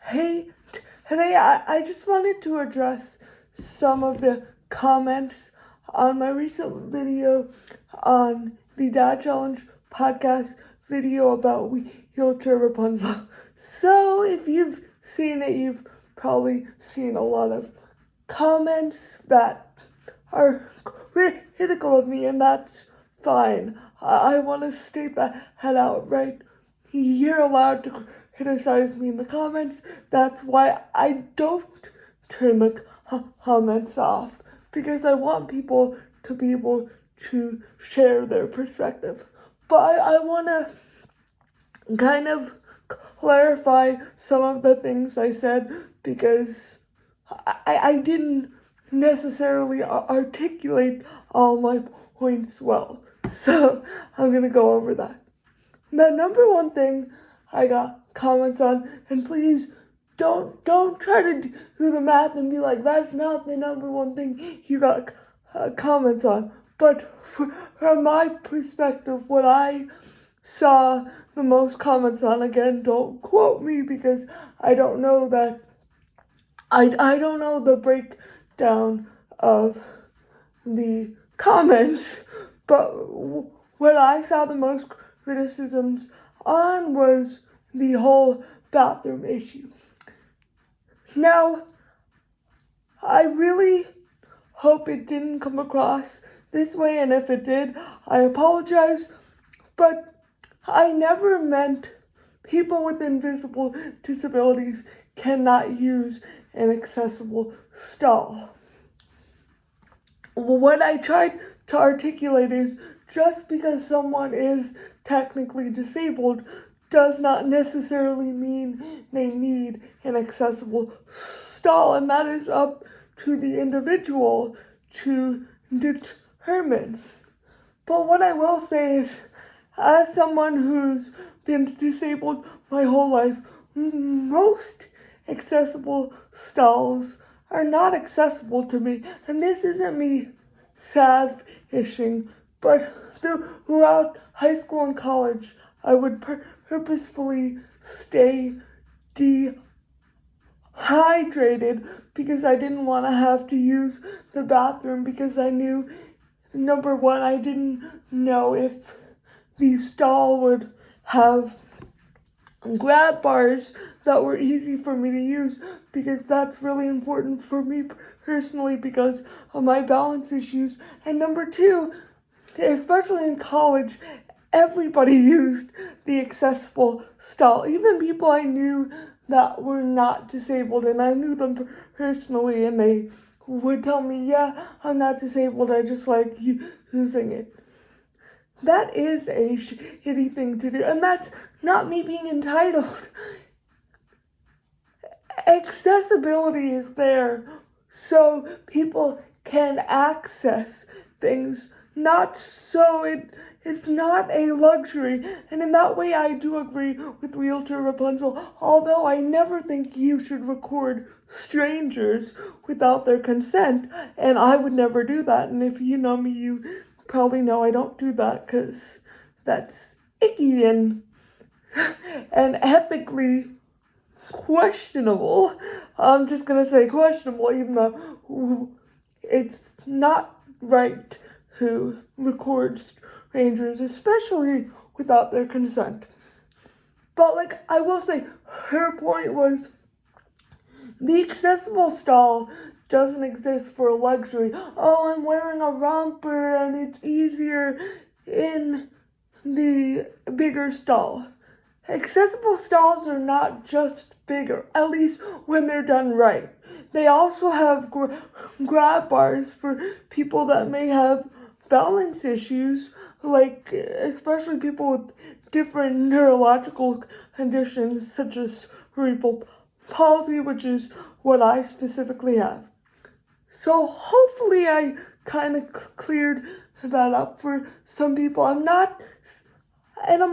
Hey, today I just wanted to address some of the comments on my recent video on the Dad Challenge podcast video about wheelchair Rapunzel. So if you've seen it, you've probably seen a lot of comments that are critical of me, and that's fine. I want to state that head out right. You're allowed to criticize me in the comments. That's why I don't turn the comments off, because I want people to be able to share their perspective. But I want to kind of clarify some of the things I said, because I didn't necessarily articulate all my points well. So I'm going to go over that. The number one thing I got comments on, and please don't try to do the math and be like, that's not the number one thing you got comments on. But from my perspective, what I saw the most comments on, again, don't quote me because I don't know that, I don't know the breakdown of the comments, but what I saw the most criticisms on was the whole bathroom issue. Now, I really hope it didn't come across this way, and if it did, I apologize, but I never meant people with invisible disabilities cannot use an accessible stall. What I tried to articulate is, just because someone is technically disabled does not necessarily mean they need an accessible stall, and that is up to the individual to determine. But what I will say is, as someone who's been disabled my whole life, most accessible stalls are not accessible to me. And this isn't me sad-fishing, but throughout high school and college, I would purposefully stay dehydrated because I didn't want to have to use the bathroom, because I knew, number one, I didn't know if the stall would have grab bars that were easy for me to use, because that's really important for me personally because of my balance issues. And number two, especially in college, everybody used the accessible stall, even people I knew that were not disabled, and I knew them personally, and they would tell me, yeah, I'm not disabled, I just like using it. That is a shitty thing to do, and that's not me being entitled. Accessibility is there so people can access things, not so it's not a luxury. And in that way, I do agree with Wheelchair Rapunzel, although I never think you should record strangers without their consent, and I would never do that. And if you know me, you probably know I don't do that, because that's icky and ethically questionable. I'm just gonna say questionable, even though it's not right to record strangers, especially without their consent. But I will say, her point was, the accessible stall doesn't exist for luxury. Oh, I'm wearing a romper and it's easier in the bigger stall. Accessible stalls are not just bigger, at least when they're done right. They also have grab bars for people that may have balance issues, especially people with different neurological conditions such as cerebral palsy, which is what I specifically have. So hopefully I kind of cleared that up for some people. I'm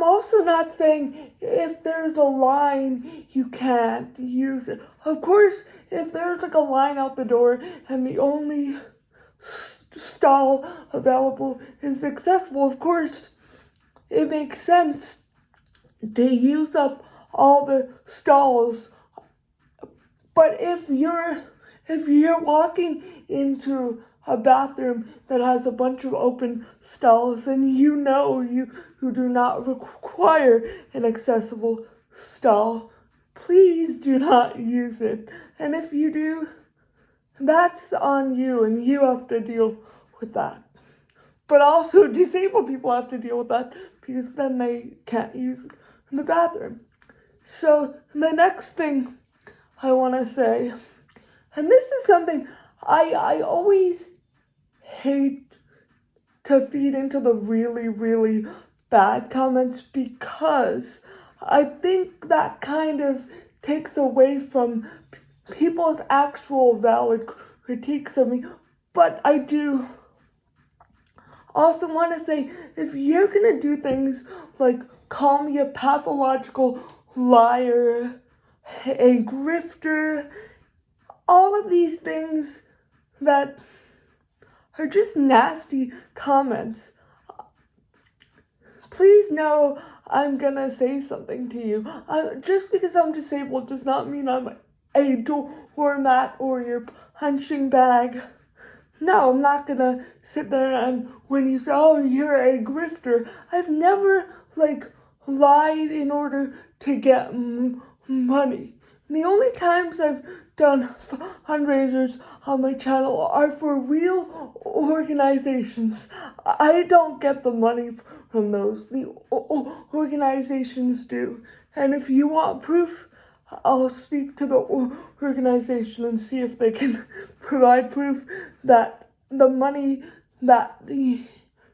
also not saying if there's a line, you can't use it. Of course, if there's a line out the door and the only stall available is accessible, of course, it makes sense to use up all the stalls But if you're walking into a bathroom that has a bunch of open stalls and you do not require an accessible stall, please do not use it. And if you do, that's on you and you have to deal with that. But also disabled people have to deal with that because then they can't use the bathroom. So the next thing I want to say, and this is something I always hate to feed into the really, really bad comments, because I think that kind of takes away from people's actual valid critiques of me. But I do also want to say, if you're going to do things like call me a pathological liar, a grifter, all of these things that are just nasty comments, please know I'm gonna say something to you. Just because I'm disabled does not mean I'm a doormat or your punching bag. No, I'm not gonna sit there and when you say, oh, you're a grifter, I've never, lied in order to get money. The only times I've done fundraisers on my channel are for real organizations. I don't get the money from those. The organizations do. And if you want proof, I'll speak to the organization and see if they can provide proof that the money that the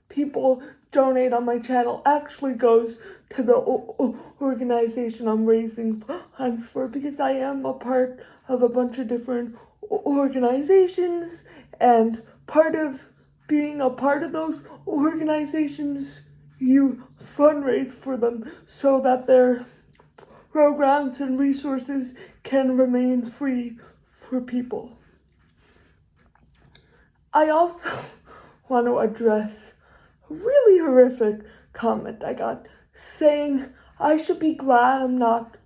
people donate on my channel actually goes to the organization I'm raising funds for, because I am a part of a bunch of different organizations, and part of being a part of those organizations, you fundraise for them so that their programs and resources can remain free for people. I also want to address a really horrific comment I got saying I should be glad I'm not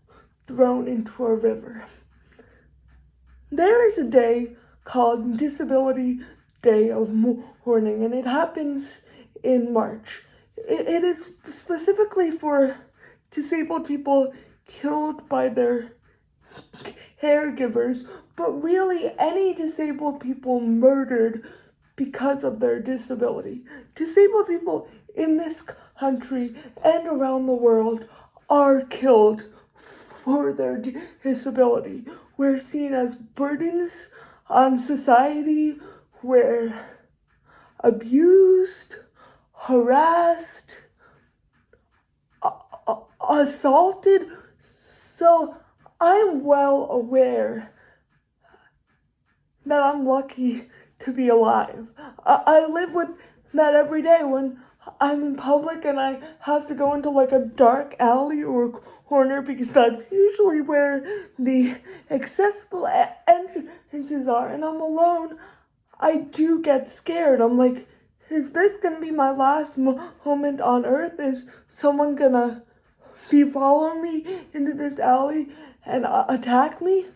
thrown into a river. There is a day called Disability Day of Mourning, and it happens in March. It is specifically for disabled people killed by their caregivers, but really any disabled people murdered because of their disability. Disabled people in this country and around the world are killed for their disability. We're seen as burdens on society. We're abused, harassed, assaulted. So I'm well aware that I'm lucky to be alive. I live with that every day when I'm in public and I have to go into a dark alley or corner, because that's usually where the accessible entrances are, and I'm alone. I do get scared. I'm like, is this gonna be my last moment on earth? Is someone gonna be following me into this alley and attack me?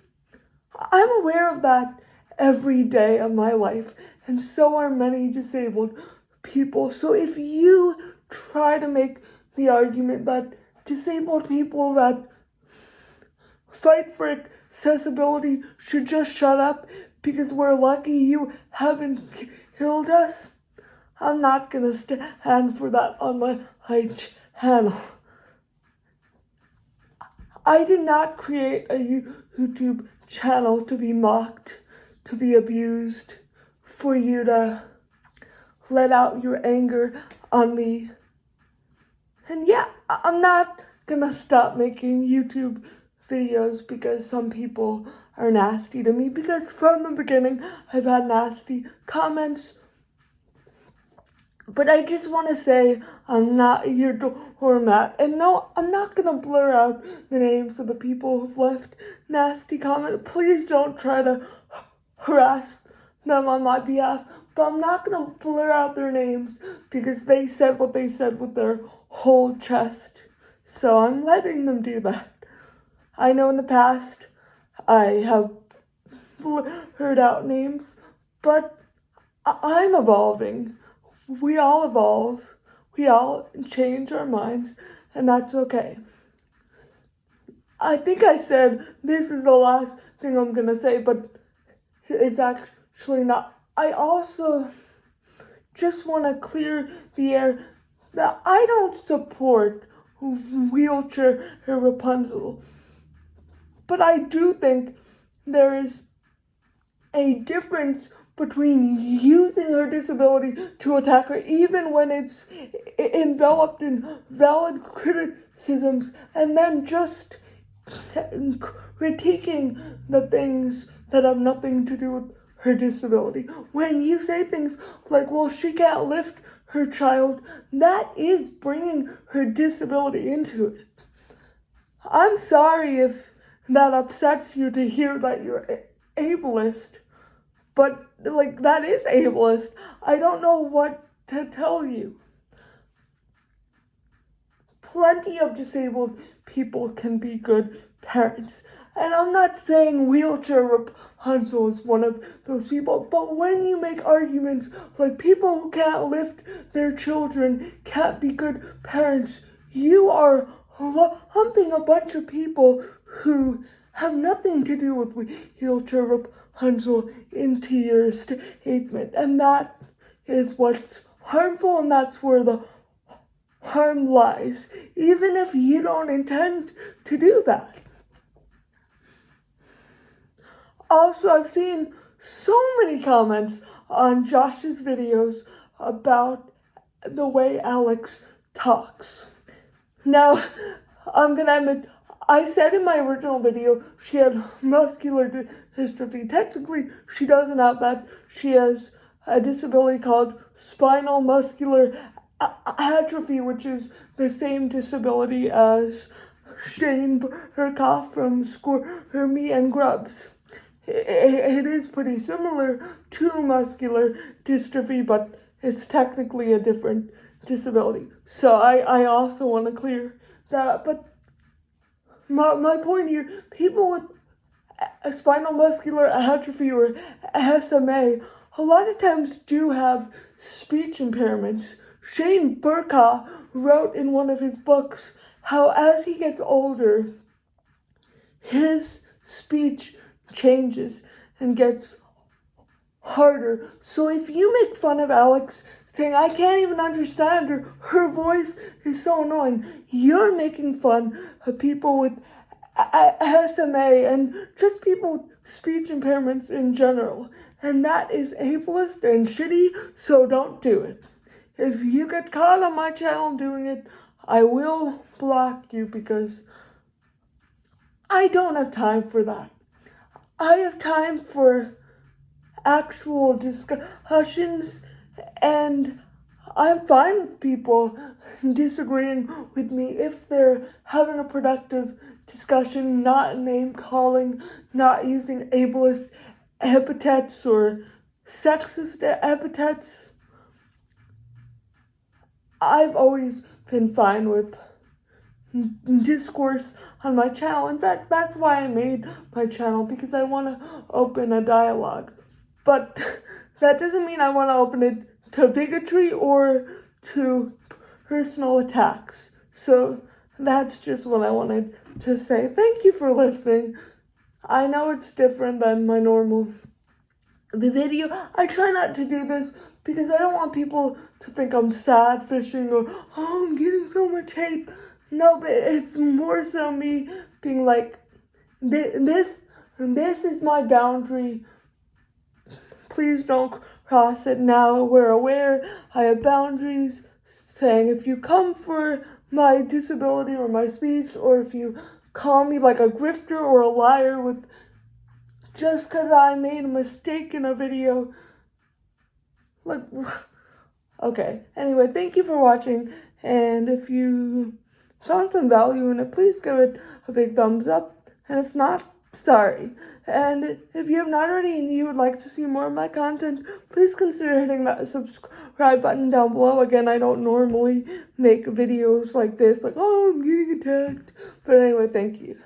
I'm aware of that every day of my life, and so are many disabled people. So if you try to make the argument that disabled people that fight for accessibility should just shut up because we're lucky you haven't killed us, I'm not gonna stand for that on my channel. I did not create a YouTube channel to be mocked, to be abused, for you to let out your anger on me. And yeah, I'm not gonna stop making YouTube videos because some people are nasty to me, because from the beginning I've had nasty comments. But I just want to say I'm not your doormat. And no, I'm not going to blur out the names of the people who've left nasty comments. Please don't try to harass them on my behalf. But I'm not going to blur out their names because they said what they said with their whole chest. So I'm letting them do that. I know in the past I have blurred out names, but I'm evolving. We all evolve. We all change our minds, and that's okay. I think I said this is the last thing I'm gonna say, but it's actually not. I also just want to clear the air that I don't support wheelchair Rapunzel. But I do think there is a difference between using her disability to attack her, even when it's enveloped in valid criticisms, and then just critiquing the things that have nothing to do with her disability. When you say things like, well, she can't lift her child, that is bringing her disability into it. I'm sorry if that upsets you to hear that you're ableist, but that is ableist. I don't know what to tell you. Plenty of disabled people can be good parents. And I'm not saying wheelchair Rapunzel is one of those people, but when you make arguments like people who can't lift their children can't be good parents, you are lumping a bunch of people who have nothing to do with wheelchair Rapunzel into your statement. And that is what's harmful, and that's where the harm lies, even if you don't intend to do that. Also, I've seen so many comments on Josh's videos about the way Alex talks. Now, I'm gonna admit, I said in my original video she had muscular dystrophy. Technically, she doesn't have that. She has a disability called spinal muscular atrophy, which is the same disability as Shane Burkoff from Squirmy and Grubs. It is pretty similar to muscular dystrophy, but it's technically a different disability. So I also want to clear that up. But my point here, people with a spinal muscular atrophy or SMA, a lot of times do have speech impairments. Shane Burkoff wrote in one of his books how as he gets older, his speech changes and gets harder. So if you make fun of Alex saying, I can't even understand her voice is so annoying, you're making fun of people with SMA and just people with speech impairments in general. And that is ableist and shitty, so don't do it. If you get caught on my channel doing it, I will block you because I don't have time for that. I have time for actual discussions, and I'm fine with people disagreeing with me if they're having a productive discussion, not name calling, not using ableist epithets or sexist epithets. I've always been fine with discourse on my channel. In fact, that's why I made my channel, because I want to open a dialogue. But that doesn't mean I want to open it to bigotry or to personal attacks. So that's just what I wanted to say. Thank you for listening. I know it's different than my normal video. I try not to do this because I don't want people to think I'm sad fishing or, oh, I'm getting so much hate. No, but it's more so me being like, this is my boundary. Please don't cross it now. We're aware I have boundaries, saying if you come for my disability or my speech, or if you call me like a grifter or a liar with just because I made a mistake in a video, like, okay. Anyway, thank you for watching, and if you found some value in it, please give it a big thumbs up, and if not, sorry. And if you have not already and you would like to see more of my content, please consider hitting that subscribe button down below. Again, I don't normally make videos like this, like, oh, I'm getting attacked. But anyway, thank you.